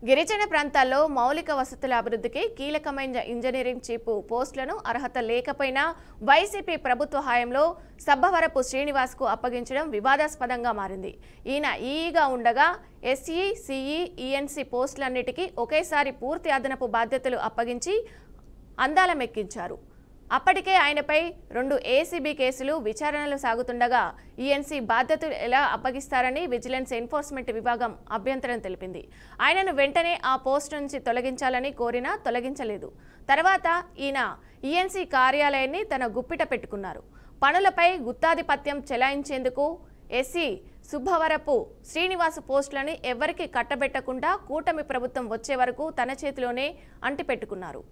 గిరిజన ప్రాంతాల్లో మౌలిక వసతుల అభివృద్ధికి కీలకమైన ఇంజనీరింగ్ చీఫ్ పోస్టులను అర్హత లేకపోయినా వైసీపీ ప్రభుత్వ హయాంలో సబ్బవరపు శ్రీనివాస్కు అప్పగించడం వివాదాస్పదంగా మారింది. ఈయన ఈఈగా ఉండగా ఎస్ఈ, సిఈ, ఈఎన్సీ పోస్టులన్నిటికీ ఒకేసారి పూర్తి అదనపు బాధ్యతలు అప్పగించి అందాలమెక్కించారు. అప్పటికే ఆయనపై 2 ఏసీబీ కేసులు విచారణలు సాగుతుండగా ఈఎన్సీ బాధ్యతలు ఎలా అప్పగిస్తారని విజిలెన్స్ ఎన్ఫోర్స్మెంట్ విభాగం అభ్యంతరం తెలిపింది. ఆయనను వెంటనే ఆ పోస్టు నుంచి తొలగించాలని కోరినా తొలగించలేదు. తర్వాత ఈయన ఈఎన్సీ కార్యాలయాన్ని తన గుప్పిట పెట్టుకున్నారు. పనులపై గుత్తాధిపత్యం చెలాయించేందుకు ఎస్సీ సుబ్బవరపు శ్రీనివాస్ పోస్టులని ఎవరికి కట్టబెట్టకుండా కూటమి ప్రభుత్వం వచ్చే వరకు తన చేతిలోనే అంటిపెట్టుకున్నారు.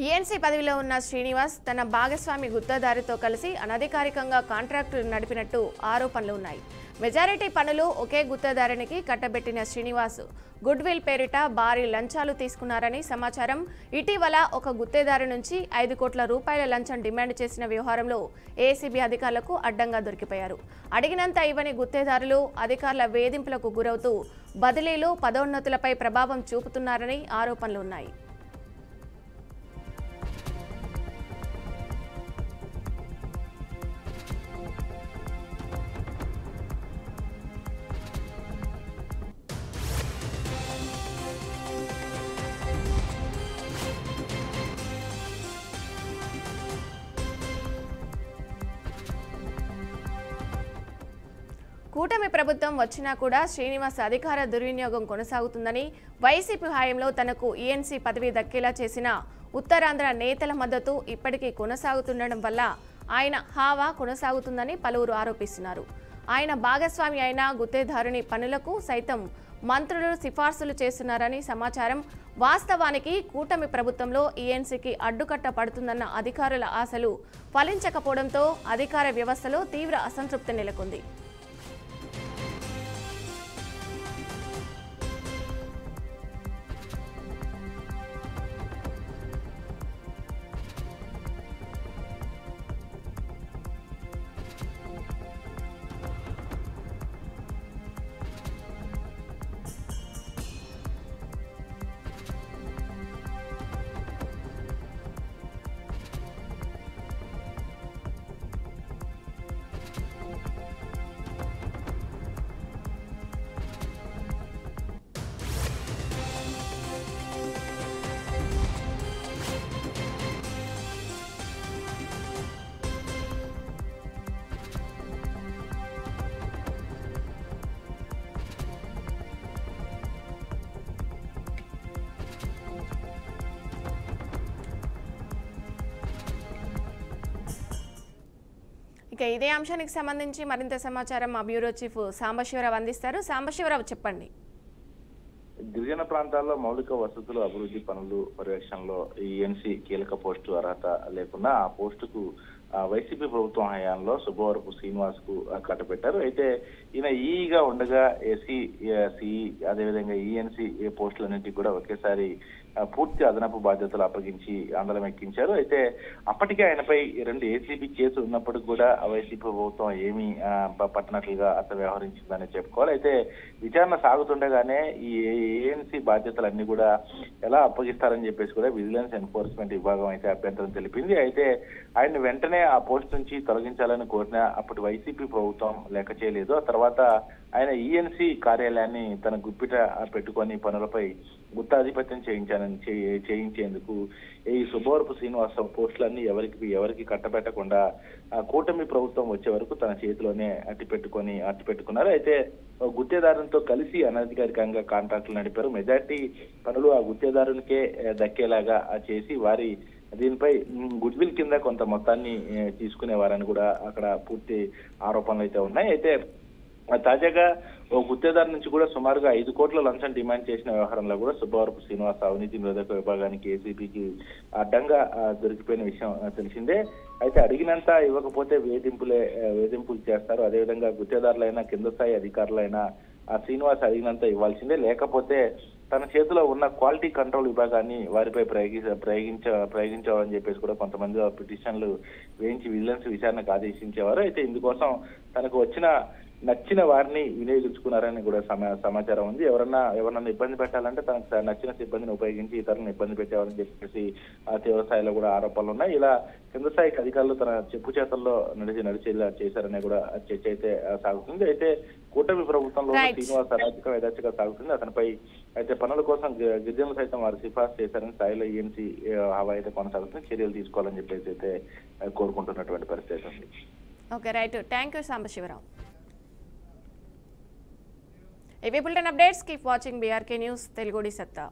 ఈఎన్సీ పదవిలో ఉన్న శ్రీనివాస్ తన భాగస్వామి గుత్తదారితో కలిసి అనధికారికంగా కాంట్రాక్టు నడిపినట్టు ఆరోపణలు ఉన్నాయి. మెజారిటీ పనులు ఒకే గుత్తదారునికి కట్టబెట్టిన శ్రీనివాస్ గుడ్విల్ పేరిట భారీ లంచాలు తీసుకున్నారని సమాచారం. ఇటీవల ఒక గుత్తేదారు నుంచి 5 కోట్ల రూపాయల లంచం డిమాండ్ చేసిన వ్యవహారంలో ఏసీబీ అధికారులకు అడ్డంగా దొరికిపోయారు. అడిగినంత ఇవ్వని గుత్తేదారులు అధికారుల వేధింపులకు గురవుతూ బదిలీలు, పదోన్నతులపై ప్రభావం చూపుతున్నారని ఆరోపణలు ఉన్నాయి. కూటమి ప్రభుత్వం వచ్చినా కూడా శ్రీనివాస్ అధికార దుర్వినియోగం కొనసాగుతుందని, వైసీపీ హయాంలో తనకు ఈఎన్సీ పదవి దక్కేలా చేసిన ఉత్తరాంధ్ర నేతల మద్దతు ఇప్పటికీ కొనసాగుతుండడం వల్ల ఆయన హావా కొనసాగుతుందని పలువురు ఆరోపిస్తున్నారు. ఆయన భాగస్వామి అయిన గుత్తేదారుని పనులకు సైతం మంత్రులు సిఫార్సులు చేస్తున్నారని సమాచారం. వాస్తవానికి కూటమి ప్రభుత్వంలో ఈఎన్సీకి అడ్డుకట్ట పడుతుందన్న అధికారుల ఆశలు ఫలించకపోవడంతో అధికార వ్యవస్థలో తీవ్ర అసంతృప్తి నెలకొంది. ఇక ఇదే అంశానికి సంబంధించి మరింత సమాచారం మా బ్యూరో చీఫ్ సాంబశివరావు అందిస్తారు. సాంబశివరావు, చెప్పండి. గిరిజన ప్రాంతాల్లో మౌలిక వసతులు అభివృద్ధి పనులు పర్యవేక్షణలో ఈఎన్సీ కీలక పోస్టు అర్హత లేకుండా ఆ పోస్టుకు వైసీపీ ప్రభుత్వం హయాంలో సుబ్బవరపు శ్రీనివాస్ కు కట్టబెట్టారు. అయితే ఈయన ఈగా ఉండగా ఏసీ, సిఈ, అదేవిధంగా ఈఎన్సీ పోస్టులన్నింటికి కూడా ఒకేసారి పూర్తి అదనపు బాధ్యతలు అప్పగించి ఆందోళన ఎక్కించారు. అయితే అప్పటికే ఆయనపై 2 ఏసీబీ కేసులు ఉన్నప్పటికీ కూడా వైసీపీ ప్రభుత్వం ఏమీ పట్టనట్లుగా అతను వ్యవహరించిందని చెప్పుకోవాలి. అయితే విచారణ సాగుతుండగానే ఈ ఏఎన్సీ బాధ్యతలన్నీ కూడా ఎలా అప్పగిస్తారని చెప్పేసి కూడా విజిలెన్స్ ఎన్ఫోర్స్మెంట్ విభాగం అయితే అభ్యంతరం తెలిపింది. అయితే ఆయన వెంటనే ఆ పోస్ట్ నుంచి తొలగించాలని కోరిన అప్పటి వైసీపీ ప్రభుత్వం లెక్క చేయలేదు. ఆ తర్వాత ఆయన ఈఎన్సీ కార్యాలయాన్ని తన గుప్పిట పెట్టుకొని పనులపై గుత్తాధిపత్యం చేయించేందుకు ఈ శుభవరపు శ్రీనివాసరావు పోస్టులన్నీ ఎవరికి కట్టబెట్టకుండా ఆ కూటమి ప్రభుత్వం వచ్చే వరకు తన చేతిలోనే అట్టిపెట్టుకున్నారు. అయితే గుత్తేదారునితో కలిసి అనధికారికంగా కాంట్రాక్టులు నడిపారు. మెజార్టీ పనులు ఆ గుత్తేదారునికే దక్కేలాగా చేసి వారి దీనిపై గుడ్ విల్ కింద కొంత మొత్తాన్ని తీసుకునేవారని కూడా అక్కడ పూర్తి ఆరోపణలు అయితే ఉన్నాయి. అయితే తాజాగా ఓ గుత్తేదారు నుంచి కూడా సుమారుగా 5 కోట్ల లంచం డిమాండ్ చేసిన వ్యవహారంలో కూడా సుబ్బవరపు శ్రీనివాస్ అవినీతి నిరోధక విభాగానికి ఏసీబీకి అడ్డంగా దొరికిపోయిన విషయం తెలిసిందే. అయితే అడిగినంత ఇవ్వకపోతే వేధింపులు చేస్తారు. అదేవిధంగా గుత్తేదారులైనా కింద స్థాయి అధికారులైనా ఆ శ్రీనివాస్ అడిగినంత ఇవ్వాల్సిందే, లేకపోతే తన చేతిలో ఉన్న క్వాలిటీ కంట్రోల్ విభాగాన్ని వారిపై ప్రయోగించాలని చెప్పేసి కూడా కొంతమంది పిటిషన్లు వేయించి విజిలెన్స్ విచారణకు ఆదేశించేవారు. అయితే ఇందుకోసం తనకు నచ్చిన వారిని వినియోగించుకున్నారని కూడా సమాచారం ఉంది. ఎవరన్నా ఇబ్బంది పెట్టాలంటే తనకు నచ్చిన సిబ్బందిని ఉపయోగించి ఇతరులను ఇబ్బంది పెట్టేవారని చెప్పేసి తీవ్ర స్థాయిలో కూడా ఆరోపణలు ఉన్నాయి. ఇలా కింద స్థాయికి అధికారులు తన చెప్పు చేతల్లో నడిచేలా చేశారని కూడా చర్చ అయితే సాగుతుంది. అయితే కూటమి ప్రభుత్వంలో శ్రీనివాస్ అరాజకం యథాచిగా సాగుతుంది. అతనిపై అయితే పనుల కోసం గిరిజనులు సైతం వారు సిఫార్సు చేశారని స్థాయిలో ఈఎన్సీ హవా అయితే కొనసాగుతుంది. చర్యలు తీసుకోవాలని చెప్పేసి అయితే కోరుకుంటున్నటువంటి పరిస్థితి ఉంది. Okay, right. Thank you Sambasivarao. ఇవి bulletin updates. Keep watching BRK news తెలుగుడి సత్తా.